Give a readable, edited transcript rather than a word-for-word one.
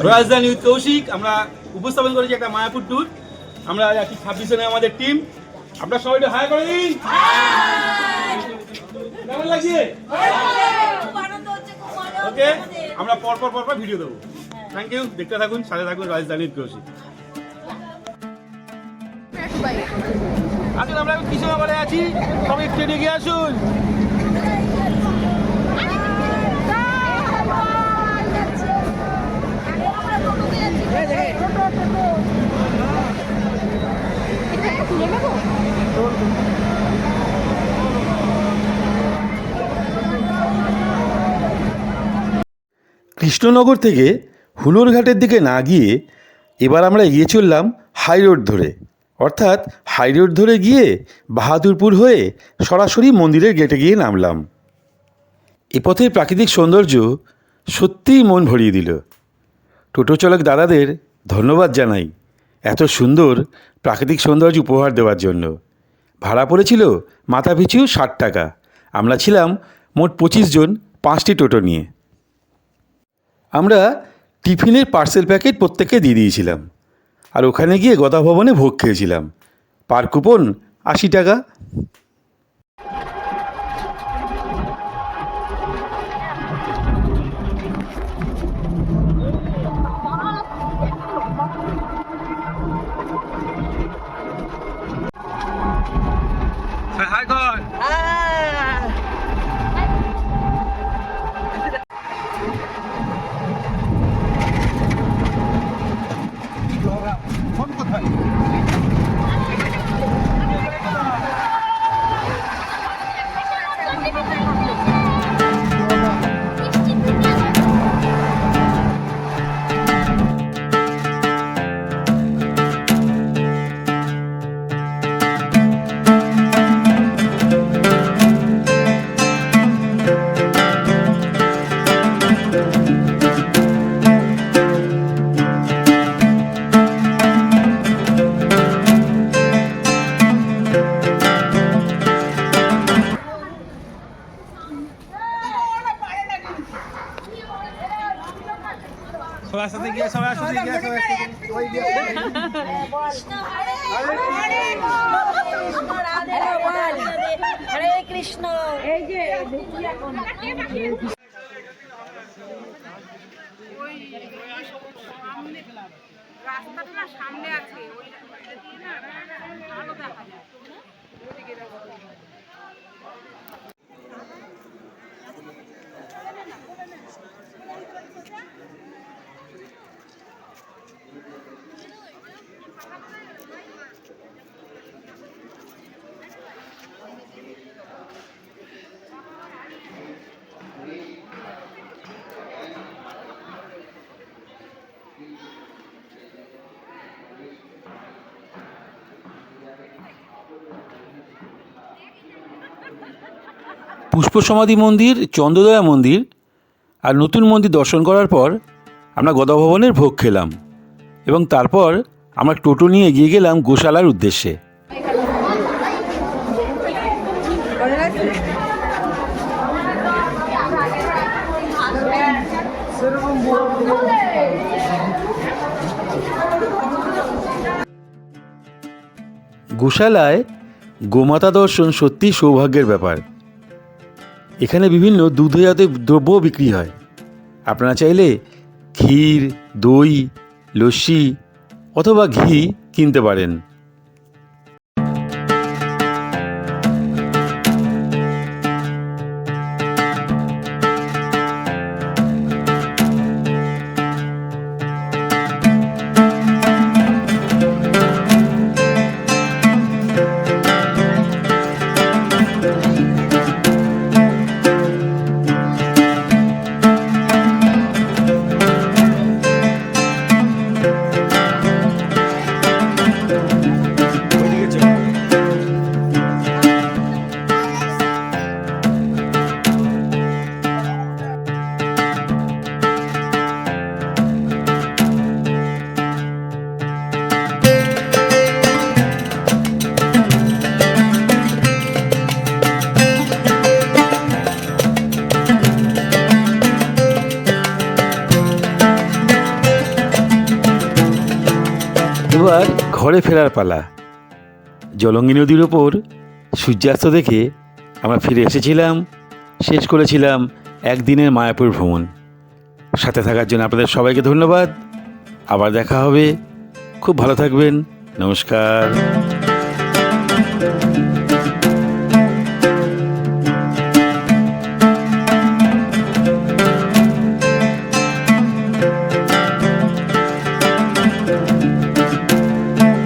রাজধানী কৌশিক আমরা উপস্থাপন করেছি একটা মায়াপুর ট্যুর। আমরা আছি 26 জনের আমাদের টিম। আপনারা সবাই একটু হাই করে দিন। কেমন লাগছে? ওকে, আমরা পর ভিডিও দেবো। থ্যাংক ইউ, দেখতে থাকুন, সাথে থাকুন রাজধানীর কৌশিক। আসুন, আমরা কৃষ্ণনগরে আছি, সবাই একটু এগিয়ে আসুন। কৃষ্ণনগর থেকে হুলোর ঘাটের দিকে না গিয়ে এবার আমরা এগিয়ে চললাম হাই রোড ধরে, অর্থাৎ হাই রোড ধরে গিয়ে বাহাদুরপুর হয়ে সরাসরি মন্দিরের গেটে গিয়ে নামলাম। এ পথের প্রাকৃতিক সৌন্দর্য সত্যিই মন ভরিয়ে দিল। টোটো চালক দাদাদের ধন্যবাদ জানাই এত সুন্দর প্রাকৃতিক সৌন্দর্য উপহার দেওয়ার জন্য। ভাড়া পড়েছিল মাথাপিছু 60 টাকা। আমরা ছিলাম মোট 25 জন, 5টি টোটো নিয়ে। আমরা টিফিনের পার্সেল প্যাকেট প্রত্যেককে দিয়ে দিয়েছিলাম, আর ওখানে গিয়ে গদা ভবনে ভোগ খেয়েছিলাম। পার কুপন 80 টাকা। হাই কর। ফোন কোথায়? সবাই গিয়ে হরে কৃষ্ণ। এই যে রাস্তাটা সামনে আছে, ভালো দেখা যায়। পুষ্পসমাধি মন্দির, চন্দ্রদয়া মন্দির আর নতুন মন্দির দর্শন করার পর আমরা গদা ভবনের ভোগ খেলাম এবং তারপর আমরা টোটো নিয়ে এগিয়ে গেলাম গোশালার উদ্দেশ্যে। গোশালায় গোমাতা দর্শন সত্যি সৌভাগ্যের ব্যাপার। এখানে বিভিন্ন দুগ্ধজাত দ্রব্য বিক্রি হয়। আপনারা চাইলে ক্ষীর, দই, লস্যি অথবা ঘি কিনতে পারেন। এবার ঘরে ফেরার পালা। জলঙ্গি নদীর ওপর সূর্যাস্ত দেখে আমরা ফিরে এসেছিলাম, শেষ করেছিলাম একদিনের মায়াপুর ভ্রমণ। সাথে থাকার জন্য আপনাদের সবাইকে ধন্যবাদ। আবার দেখা হবে। খুব ভালো থাকবেন। নমস্কার।